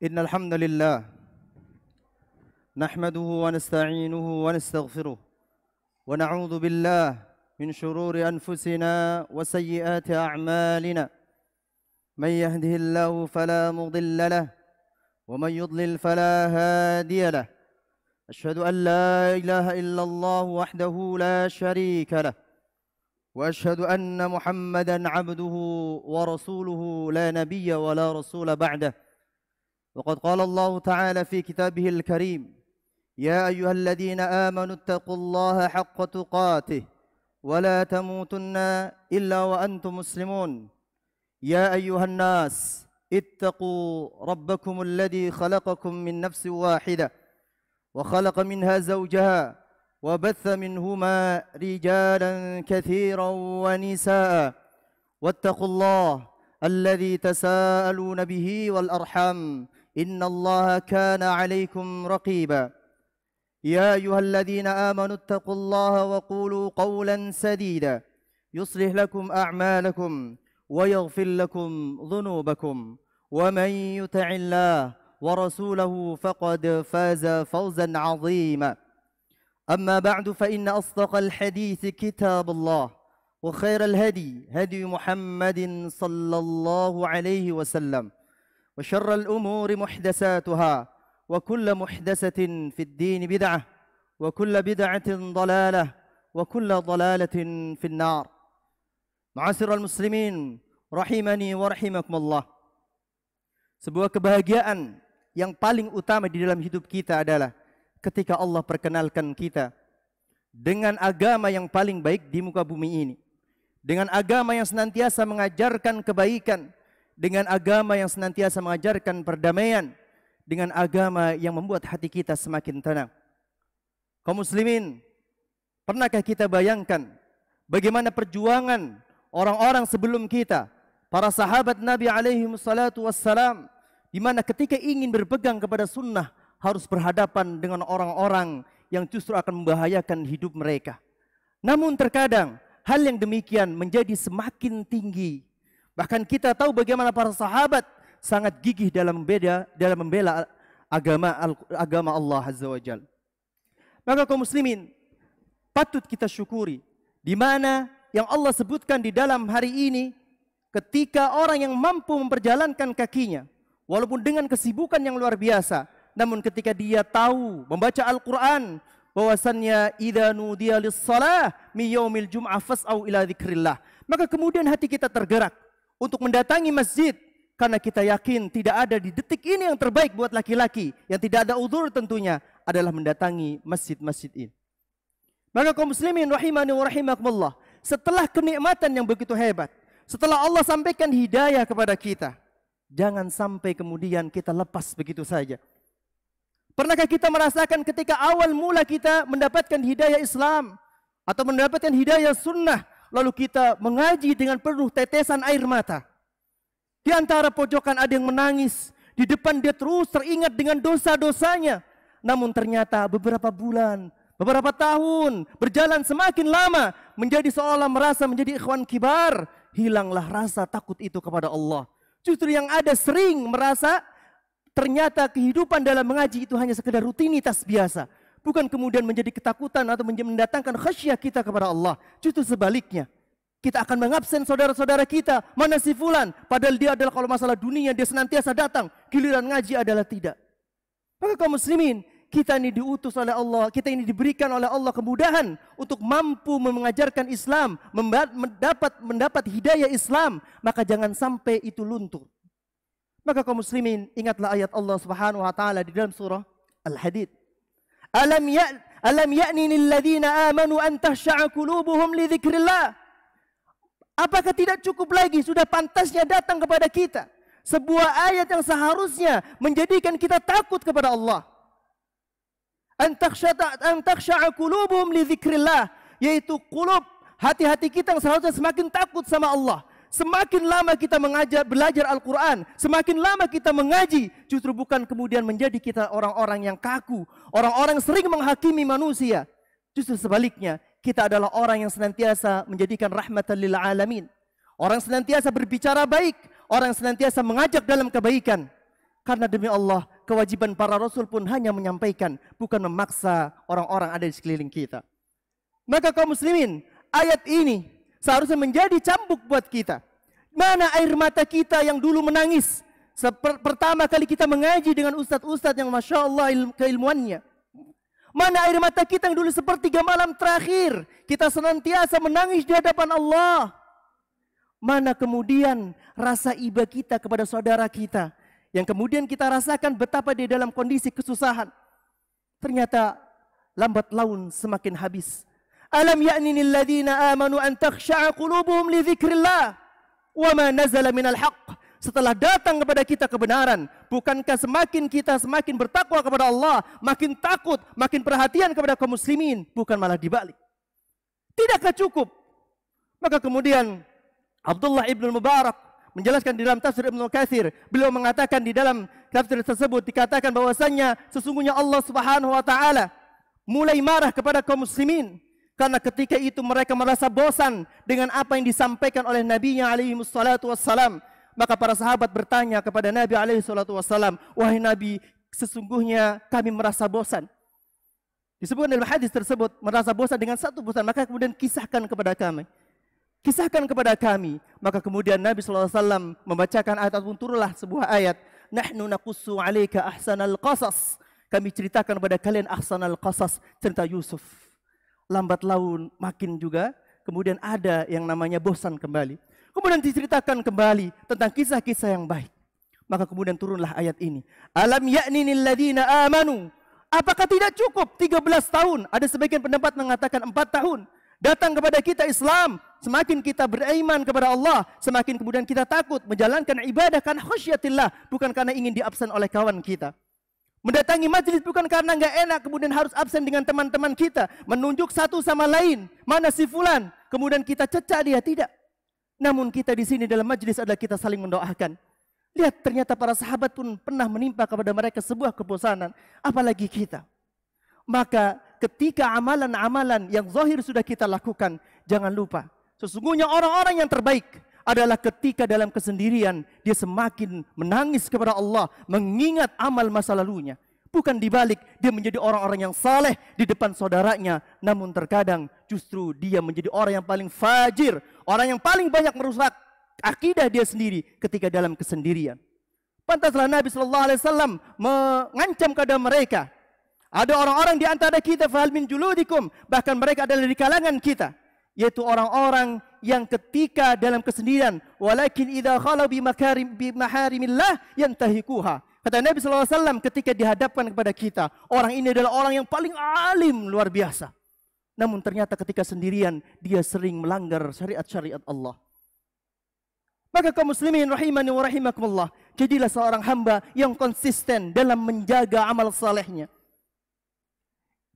إن الحمد لله نحمده ونستعينه ونستغفره ونعوذ بالله من شرور أنفسنا وسيئات أعمالنا من يهده الله فلا مضل له ومن يضلل فلا هادي له أشهد أن لا إله إلا الله وحده لا شريك له وأشهد أن محمدا عبده ورسوله لا نبي ولا رسول بعده وقد قال الله تعالى في كتابه الكريم يا أيها الذين آمنوا اتقوا الله حق تقاته ولا تموتن إلا وأنتم مسلمون يا أيها الناس اتقوا ربكم الذي خلقكم من نفس واحدة وخلق منها زوجها وبث منهما رجالا كثيرا ونساء واتقوا الله الذي تساءلون به والأرحام إن الله كان عليكم رقيبا يا أيها الذين آمنوا اتقوا الله وقولوا قولا سديدا يصلح لكم أعمالكم ويغفر لكم ذنوبكم ومن يطع الله ورسوله فقد فاز فوزا عظيما أما بعد فإن أصدق الحديث كتاب الله وخير الهدي هدي محمد صلى الله عليه وسلم وشر الأمور محدثاتها وكل محدثة في الدين بدعة وكل بدعة ضلالة وكل ضلالة في النار. Ma'asyiral muslimin rahimani wa rahimakumullah. Sebuah kebahagiaan yang paling utama di dalam hidup kita adalah ketika Allah perkenalkan kita dengan agama yang paling baik di muka bumi ini, dengan agama yang senantiasa mengajarkan kebaikan, dengan agama yang senantiasa mengajarkan perdamaian, dengan agama yang membuat hati kita semakin tenang. Kaum muslimin, pernahkah kita bayangkan bagaimana perjuangan orang-orang sebelum kita, para sahabat Nabi alaihi wassalatu wassalam, di mana ketika ingin berpegang kepada sunnah harus berhadapan dengan orang-orang yang justru akan membahayakan hidup mereka. Namun terkadang hal yang demikian menjadi semakin tinggi. Bahkan kita tahu bagaimana para sahabat sangat gigih dalam membela agama Allah Azza wa Jalla. Maka kaum muslimin patut kita syukuri di mana yang Allah sebutkan di dalam hari ini, ketika orang yang mampu memperjalankan kakinya walaupun dengan kesibukan yang luar biasa, namun ketika dia tahu membaca Al-Quran bahwasannya idza nudiya lis-shalah min yaumil jum'ah fas'au ila dzikrillah, maka kemudian hati kita tergerak untuk mendatangi masjid, karena kita yakin tidak ada di detik ini yang terbaik buat laki-laki yang tidak ada udzur tentunya adalah mendatangi masjid-masjid ini. Maka kaum muslimin rahimani wa rahimakumullah, setelah kenikmatan yang begitu hebat, setelah Allah sampaikan hidayah kepada kita, jangan sampai kemudian kita lepas begitu saja. Pernahkah kita merasakan ketika awal mula kita mendapatkan hidayah Islam atau mendapatkan hidayah sunnah, lalu kita mengaji dengan penuh tetesan air mata. Di antara pojokan ada yang menangis, di depan dia terus teringat dengan dosa-dosanya. Namun ternyata beberapa bulan, beberapa tahun berjalan semakin lama, menjadi seolah merasa menjadi ikhwan kibar, hilanglah rasa takut itu kepada Allah. Justru yang ada sering merasa ternyata kehidupan dalam mengaji itu hanya sekedar rutinitas biasa, bukan kemudian menjadi ketakutan atau mendatangkan khasyah kita kepada Allah. Justru sebaliknya, kita akan mengabsen saudara-saudara kita, mana si fulan, padahal dia adalah kalau masalah dunia dia senantiasa datang, giliran ngaji adalah tidak. Maka kaum muslimin, kita ini diutus oleh Allah, kita ini diberikan oleh Allah kemudahan untuk mampu mengajarkan Islam, mendapat hidayah Islam, maka jangan sampai itu luntur. Maka kaum muslimin, ingatlah ayat Allah Subhanahu wa taala di dalam surah Al-Hadid. Alam ya'ni lil ladzina amanu an tahsha'a qulubuhum li dzikrillah. Apakah tidak cukup lagi, sudah pantasnya datang kepada kita sebuah ayat yang seharusnya menjadikan kita takut kepada Allah. An takhsha'a qulubuhum li dzikrillah, yaitu qulub, hati-hati kita yang seharusnya semakin takut sama Allah. Semakin lama kita belajar Al-Quran, semakin lama kita mengaji, justru bukan kemudian menjadi kita orang-orang yang kaku, orang-orang yang sering menghakimi manusia. Justru sebaliknya, kita adalah orang yang senantiasa menjadikan rahmatan lil alamin. Orang senantiasa berbicara baik, orang senantiasa mengajak dalam kebaikan. Karena demi Allah, kewajiban para rasul pun hanya menyampaikan, bukan memaksa orang-orang ada di sekeliling kita. Maka kaum muslimin, ayat ini seharusnya menjadi cambuk buat kita. Mana air mata kita yang dulu menangis pertama kali kita mengaji dengan ustadz-ustadz yang Masya Allah keilmuannya. Mana air mata kita yang dulu sepertiga malam terakhir kita senantiasa menangis di hadapan Allah. Mana kemudian rasa iba kita kepada saudara kita yang kemudian kita rasakan betapa dia dalam kondisi kesusahan. Ternyata lambat laun semakin habis. Alam ya'ninil ladzina amanu an takhsha'a qulubuhum li dzikrillah wa ma nazala minal haqq. Setelah datang kepada kita kebenaran, bukankah kita semakin bertakwa kepada Allah, makin takut, makin perhatian kepada kaum muslimin, bukan malah dibalik. Tidakkah cukup? Maka kemudian Abdullah ibn Mubarak menjelaskan di dalam tafsir Ibnu Katsir, beliau mengatakan di dalam tafsir tersebut dikatakan bahwasannya sesungguhnya Allah Subhanahu wa taala mulai marah kepada kaum muslimin karena ketika itu mereka merasa bosan dengan apa yang disampaikan oleh Nabi-Nya alaihi wassalatu wassalam. Maka para sahabat bertanya kepada Nabi alaihi wassalatu wassalam, "Wahai Nabi, sesungguhnya kami merasa bosan." Disebutkan dalam hadis tersebut merasa bosan dengan satu bosan, maka kemudian kisahkan kepada kami. Kisahkan kepada kami. Maka kemudian Nabi SAW membacakan ayat ataupun turunlah sebuah ayat. Nahnu naqussu alaika ahsanal qasas. Kami ceritakan kepada kalian ahsanal qasas, cerita Yusuf. Lambat laun makin juga kemudian ada yang namanya bosan kembali. Kemudian diceritakan kembali tentang kisah-kisah yang baik. Maka kemudian turunlah ayat ini. Alam ya'ninil ladzina amanu. Apakah tidak cukup 13 tahun? Ada sebagian pendapat mengatakan 4 tahun. Datang kepada kita Islam, semakin kita beriman kepada Allah, semakin kemudian kita takut menjalankan ibadah karena khusyatillah, bukan karena ingin diabsen oleh kawan kita. Mendatangi majlis bukan karena enggak enak kemudian harus absen dengan teman-teman kita, menunjuk satu sama lain, mana si fulan, kemudian kita cecak dia, tidak. Namun kita di sini dalam majlis adalah kita saling mendoakan. Lihat ternyata para sahabat pun pernah menimpa kepada mereka sebuah kebosanan, apalagi kita. Maka ketika amalan-amalan yang zahir sudah kita lakukan, jangan lupa. Sesungguhnya orang-orang yang terbaik adalah ketika dalam kesendirian dia semakin menangis kepada Allah, mengingat amal masa lalunya. Bukan dibalik, dia menjadi orang-orang yang saleh di depan saudaranya. Namun terkadang justru dia menjadi orang yang paling fajir, orang yang paling banyak merusak akidah dia sendiri ketika dalam kesendirian. Pantaslah Nabi SAW mengancam kepada mereka. Ada orang-orang di antara kita, fahal min juludikum, bahkan mereka adalah di kalangan kita, yaitu orang-orang yang ketika dalam kesendirian, walakin idza khalu bi maharimillah yantahikuha. Kata Nabi SAW ketika dihadapkan kepada kita, orang ini adalah orang yang paling alim luar biasa. Namun ternyata ketika sendirian, dia sering melanggar syariat-syariat Allah. Maka kaum muslimin rahimani wa rahimakumullah, jadilah seorang hamba yang konsisten dalam menjaga amal salehnya.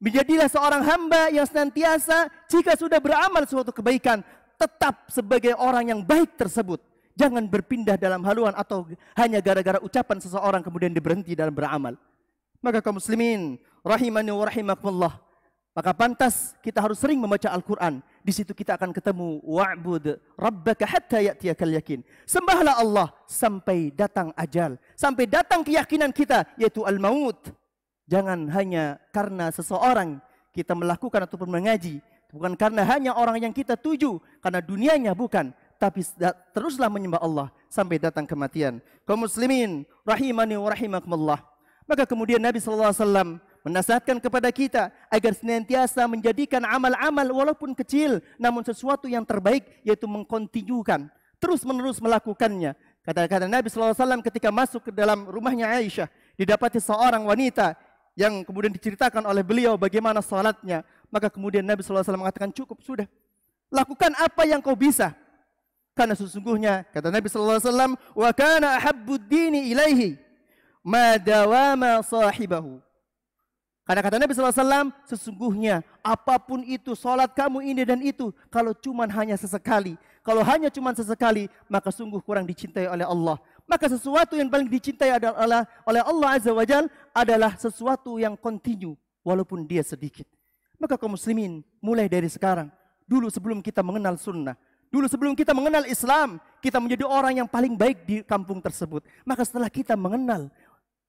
Menjadilah seorang hamba yang senantiasa jika sudah beramal suatu kebaikan, tetap sebagai orang yang baik tersebut. Jangan berpindah dalam haluan atau hanya gara-gara ucapan seseorang kemudian berhenti dalam beramal. Maka kaum muslimin rahimani wa rahimakumullah, maka pantas kita harus sering membaca Al-Quran. Di situ kita akan ketemu wa'bud rabbaka hatta ya'tiyakal yakin. Sembahlah Allah sampai datang ajal, sampai datang keyakinan kita yaitu al-maut. Jangan hanya karena seseorang kita melakukan ataupun mengaji, bukan karena hanya orang yang kita tuju, karena dunianya bukan, tapi teruslah menyembah Allah sampai datang kematian. Kaum muslimin rahimani wa rahimakumullah. Maka kemudian Nabi SAW menasihatkan kepada kita agar senantiasa menjadikan amal-amal walaupun kecil namun sesuatu yang terbaik, yaitu mengkontinukan, terus-menerus melakukannya. Kata-kata Nabi SAW ketika masuk ke dalam rumahnya Aisyah, didapati seorang wanita yang kemudian diceritakan oleh beliau bagaimana salatnya. Maka kemudian Nabi SAW mengatakan, cukup sudah, lakukan apa yang kau bisa. Karena sesungguhnya kata Nabi SAW, wa kana ahabbud dini ilaihi ma dawama sahibahu. Karena kata Nabi SAW, sesungguhnya apapun itu salat kamu ini dan itu, kalau cuman hanya sesekali, kalau hanya cuman sesekali, maka sungguh kurang dicintai oleh Allah. Maka sesuatu yang paling dicintai adalah oleh Allah Azza wa Jalla adalah sesuatu yang kontinu walaupun dia sedikit. Maka kaum muslimin, mulai dari sekarang, dulu sebelum kita mengenal sunnah, dulu sebelum kita mengenal Islam, kita menjadi orang yang paling baik di kampung tersebut. Maka setelah kita mengenal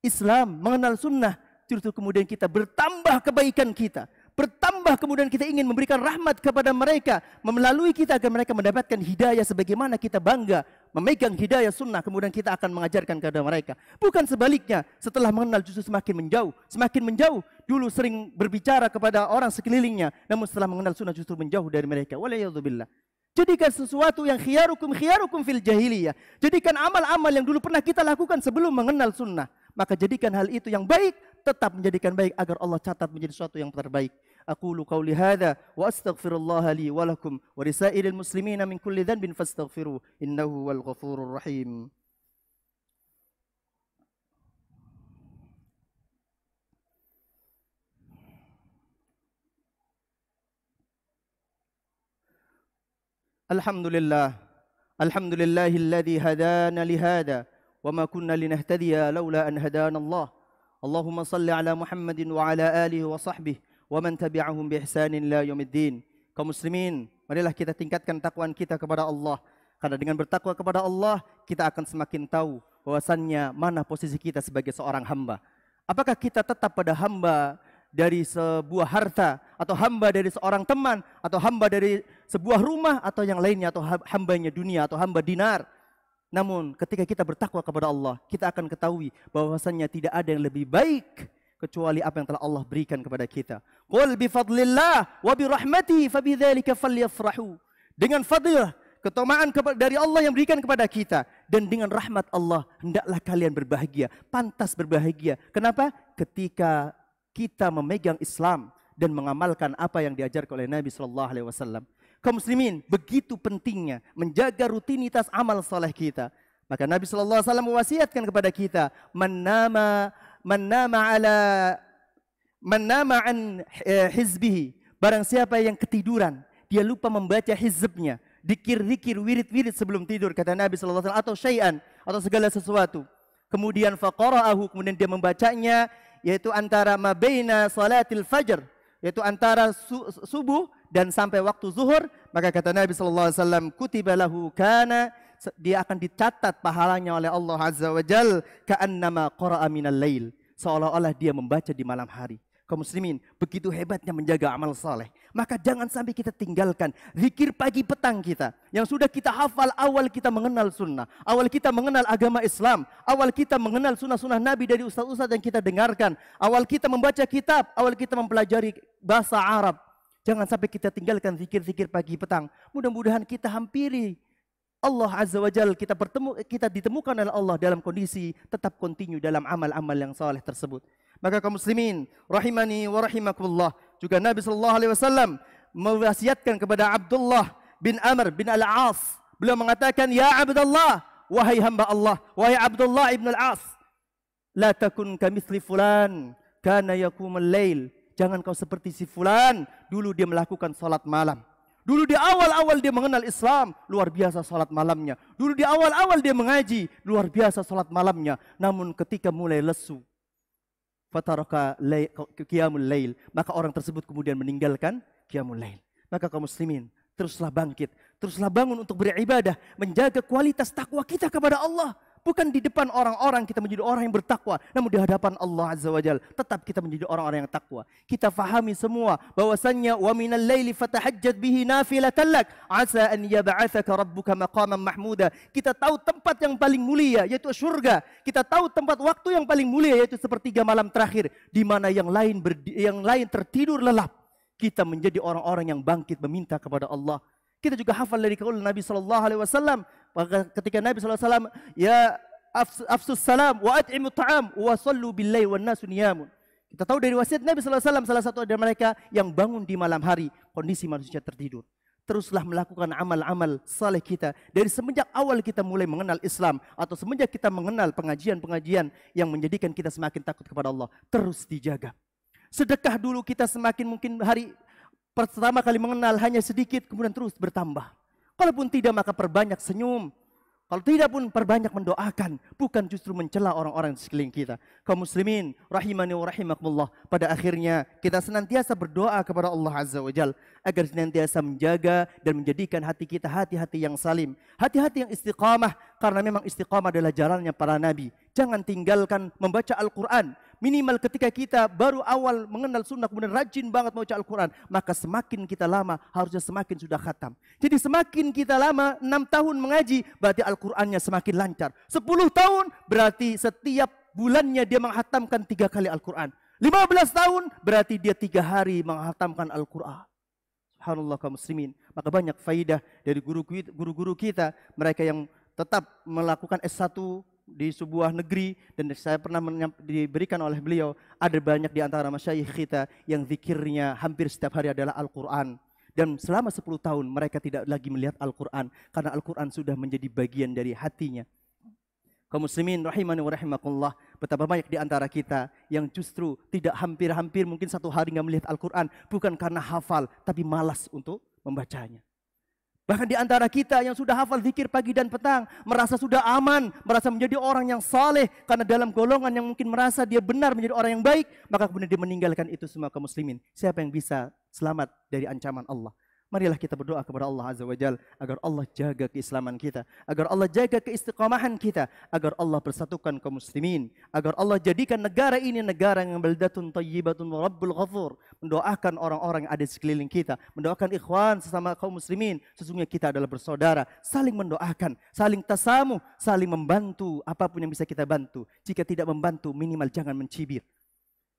Islam, mengenal sunnah, justru kemudian kita bertambah kebaikan kita. Bertambah kemudian kita ingin memberikan rahmat kepada mereka, melalui kita agar mereka mendapatkan hidayah sebagaimana kita bangga memegang hidayah sunnah, kemudian kita akan mengajarkan kepada mereka. Bukan sebaliknya, setelah mengenal justru semakin menjauh, semakin menjauh. Dulu sering berbicara kepada orang sekelilingnya, namun setelah mengenal sunnah justru menjauh dari mereka. Waliyadzubillah. Jadikan sesuatu yang khiyarukum fil jahiliyah. Jadikan amal-amal yang dulu pernah kita lakukan sebelum mengenal sunnah. Maka jadikan hal itu yang baik, tetap menjadikan baik agar Allah catat menjadi sesuatu yang terbaik. Aqulu qawli hadza wa astaghfirullaha li wa lakum wa lisairil muslimina min kulli dhanbin fastaghfiruhu innahu wal ghafurur rahim. Alhamdulillahilladzi hadana li hadza wa ma kunna linahtadiya laula an hadana Allah. Allahumma salli ala Muhammadin wa ala alihi wa sahbihi wa man tabi'ahum bi ihsanin ila yaumiddin. Kaum muslimin, marilah kita tingkatkan takwaan kita kepada Allah. Karena dengan bertakwa kepada Allah, kita akan semakin tahu bahwasannya mana posisi kita sebagai seorang hamba. Apakah kita tetap pada hamba dari sebuah harta, atau hamba dari seorang teman, atau hamba dari sebuah rumah, atau yang lainnya, atau hambanya dunia, atau hamba dinar. Namun ketika kita bertakwa kepada Allah, kita akan ketahui bahwasannya tidak ada yang lebih baik kecuali apa yang telah Allah berikan kepada kita. Qul bi fadlillah wa bi rahmatihi fabidzalika falyafrahu. Dengan fadilah, keutamaan dari Allah yang berikan kepada kita, dan dengan rahmat Allah hendaklah kalian berbahagia, pantas berbahagia. Kenapa? Ketika kita memegang Islam dan mengamalkan apa yang diajarkan oleh Nabi sallallahu alaihi wasallam. Kaum muslimin, begitu pentingnya menjaga rutinitas amal saleh kita. Maka Nabi sallallahu alaihi wasallam mewasiatkan kepada kita, man nama an hizbihi. Barang siapa yang ketiduran, dia lupa membaca hizbnya, dikir-dikir, wirid-wirid sebelum tidur, kata Nabi sallallahu alaihi wasallam, atau syai'an, atau segala sesuatu. Kemudian faqara'ahu, kemudian dia membacanya, yaitu antara mabaina salatil fajr, yaitu antara subuh dan sampai waktu zuhur, maka kata Nabi sallallahu alaihi wasallam, kutiba lahu kana, dia akan dicatat pahalanya oleh Allah azza wajal ka'annama qara'a minal lail, seolah-olah dia membaca di malam hari. Kaum muslimin, begitu hebatnya menjaga amal saleh. Maka jangan sampai kita tinggalkan zikir pagi petang kita yang sudah kita hafal awal kita mengenal sunnah, awal kita mengenal agama Islam, awal kita mengenal sunnah-sunnah Nabi dari ustaz-ustaz yang kita dengarkan, awal kita membaca kitab, awal kita mempelajari bahasa Arab. Jangan sampai kita tinggalkan zikir-zikir pagi petang. Mudah-mudahan kita hampiri Allah azza wajal, kita ditemukan oleh Allah dalam kondisi tetap kontinu dalam amal-amal yang saleh tersebut. Maka kaum muslimin rahimani wa rahimakumullah, juga Nabi sallallahu alaihi wasallam mewasiatkan kepada Abdullah bin Amr bin Al-As. Beliau mengatakan, ya Abdullah, wahai hamba Allah, wahai Abdullah ibn Al-As, la takun kamitsli fulan kana yaqumul lail. Jangan kau seperti si fulan, dulu dia melakukan salat malam. Dulu di awal-awal dia mengenal Islam, luar biasa salat malamnya. Dulu di awal-awal dia mengaji, luar biasa salat malamnya. Namun ketika mulai lesu, fataraka qiyamul lail, maka orang tersebut kemudian meninggalkan qiyamul lail. Maka kaum muslimin, teruslah bangkit, teruslah bangun untuk beribadah, menjaga kualitas takwa kita kepada Allah. Bukan di depan orang-orang kita menjadi orang yang bertakwa, namun di hadapan Allah azza wajal tetap kita menjadi orang-orang yang takwa. Kita fahami semua bahwasannya wa minal laili fatahajjad bihi nafilatan lak asa an yab'atsaka rabbuka maqaman mahmuda. Kita tahu tempat yang paling mulia yaitu surga. Kita tahu tempat waktu yang paling mulia yaitu sepertiga malam terakhir, di mana yang lain tertidur lelap. Kita menjadi orang-orang yang bangkit meminta kepada Allah. Kita juga hafal dari kaul Nabi sallallahu alaihi wasallam, ketika Nabi sallallahu alaihi wasallam, ya afsus salam wa at'imut ta'am wa sallu bil-lail wan nasu niyamun. Kita tahu dari wasiat Nabi sallallahu alaihi wasallam, salah satu dari mereka yang bangun di malam hari, kondisi manusia tertidur. Teruslah melakukan amal-amal saleh kita dari semenjak awal kita mulai mengenal Islam, atau semenjak kita mengenal pengajian-pengajian yang menjadikan kita semakin takut kepada Allah. Terus dijaga. Sedekah dulu kita semakin mungkin hari pertama kali mengenal hanya sedikit, kemudian terus bertambah. Kalaupun tidak, maka perbanyak senyum. Kalau tidak pun perbanyak mendoakan, bukan justru mencela orang-orang di sekeliling kita. Kaum muslimin rahimani wa rahimakumullah, pada akhirnya kita senantiasa berdoa kepada Allah Azza wa Jalla agar senantiasa menjaga dan menjadikan hati kita hati-hati yang salim, hati-hati yang istiqamah, karena memang istiqamah adalah jalannya para nabi. Jangan tinggalkan membaca Al-Quran. Minimal ketika kita baru awal mengenal sunnah, kemudian rajin banget membaca Al-Quran, maka semakin kita lama, harusnya semakin sudah khatam. Jadi semakin kita lama, 6 tahun mengaji, berarti Al-Qurannya semakin lancar. 10 tahun, berarti setiap bulannya dia menghatamkan 3 kali Al-Quran. 15 tahun, berarti dia 3 hari menghatamkan Al-Quran. Subhanallah kaum muslimin. Maka banyak faidah dari guru-guru kita, mereka yang tetap melakukan S1 di sebuah negeri, dan saya pernah diberikan oleh beliau, ada banyak di antara masyayikh kita yang zikirnya hampir setiap hari adalah Al-Quran. Dan selama 10 tahun mereka tidak lagi melihat Al-Quran, karena Al-Quran sudah menjadi bagian dari hatinya. Kaum muslimin rahimani wa rahimakumullah, betapa banyak di antara kita yang justru tidak hampir-hampir mungkin 1 hari nggak melihat Al-Quran, bukan karena hafal, tapi malas untuk membacanya. Bahkan di antara kita yang sudah hafal zikir pagi dan petang, merasa sudah aman, merasa menjadi orang yang saleh, karena dalam golongan yang mungkin merasa dia benar menjadi orang yang baik, maka kemudian dia meninggalkan itu semua. Kaum muslimin, siapa yang bisa selamat dari ancaman Allah? Marilah kita berdoa kepada Allah Azza wa Jalla agar Allah jaga keislaman kita, agar Allah jaga keistiqamahan kita, agar Allah persatukan kaum muslimin, agar Allah jadikan negara ini negara yang baldatun thayyibatun wa rabbul ghafur. Mendoakan orang-orang yang ada di sekeliling kita, mendoakan ikhwan sesama kaum muslimin, sesungguhnya kita adalah bersaudara, saling mendoakan, saling tasamuh, saling membantu apapun yang bisa kita bantu. Jika tidak membantu, minimal jangan mencibir.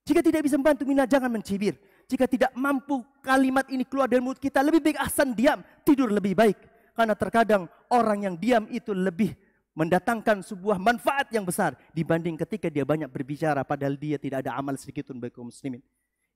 Jika tidak bisa membantu, minimal jangan mencibir. Jika tidak mampu kalimat ini keluar dari mulut kita, lebih baik ahsan diam, tidur lebih baik. Karena terkadang orang yang diam itu lebih mendatangkan sebuah manfaat yang besar dibanding ketika dia banyak berbicara padahal dia tidak ada amal sedikit pun bagi kaum muslimin.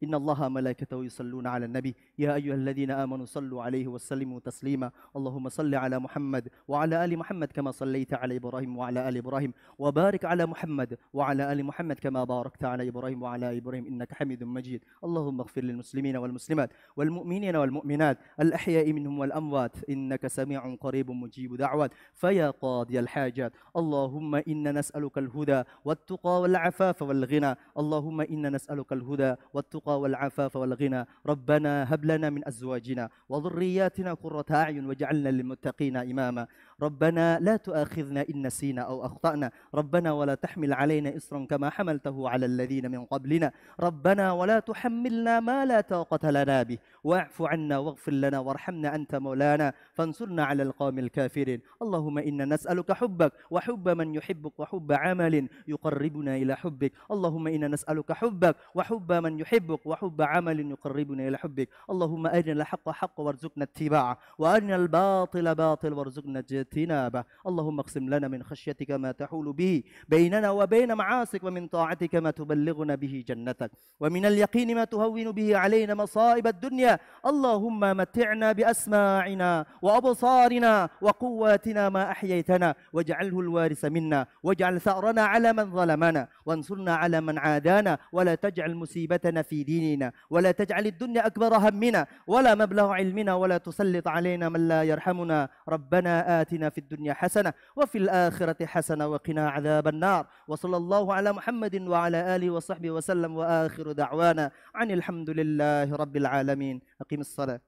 Inna Allaha malaikatahu yusalluna ala nabi ya ayyuhalladzina amanu sallu alaihi wasallimu taslima. Allahumma salli ala Muhammad wa ala ali Muhammad kama sallaita ala Ibrahim wa ala ali Ibrahim wa barik ala Muhammad wa ala ali Muhammad kama barakta ala Ibrahim wa ala ali Ibrahim innaka Hamidum Majid. Allahumma ighfir lil muslimina wal muslimat wal mu'minina wal mu'minat al ahya'i minhum wal amwat innaka sami'un qaribun mujibud da'wat faya qadiyal hajat. Allahumma inna nas'aluka al huda wat tuqa wal afafa wal ghina. Allahumma inna nas'aluka al huda wat tuqa والعفاف والغنى ربنا هب لنا من أزواجنا وذرياتنا قرة أعين واجعلنا للمتقين إماما ربنا لا تؤاخذنا إن نسينا أو أخطأنا ربنا ولا تحمل علينا إصرا كما حملته على الذين من قبلنا ربنا ولا تحملنا ما لا طاقة لنا به واعف عنا واغفر لنا وارحمنا أنت مولانا فانصرنا على القوم الكافرين اللهم إنا نسألك حبك وحب من يحبك وحب عمل يقربنا إلى حبك اللهم إنا نسألك حبك وحب من يحبك وحب عمل يقربنا إلى حبك اللهم أرنا الحق حق وارزقنا اتباعه وأرنا الباطل باطل وارزقنا اجتنابه اللهم اقسم لنا من خشيتك ما تحول به بيننا وبين معاصيك ومن طاعتك ما تبلغنا به جنتك ومن اليقين ما تهون به علينا مصائب الدنيا اللهم متعنا بأسماعنا وأبصارنا وقواتنا ما أحييتنا واجعله الوارث منا واجعل ثأرنا على من ظلمنا وانصرنا على من عادانا ولا تجعل مصيبتنا في ديننا ولا تجعل الدنيا أكبر همنا ولا مبلغ علمنا ولا تسلط علينا من لا يرحمنا ربنا آتنا في الدنيا حسنة وفي الآخرة حسنة وقنا عذاب النار وصلى الله على محمد وعلى آله وصحبه وسلم وآخر دعوانا عن الحمد لله رب العالمين أقيم الصلاة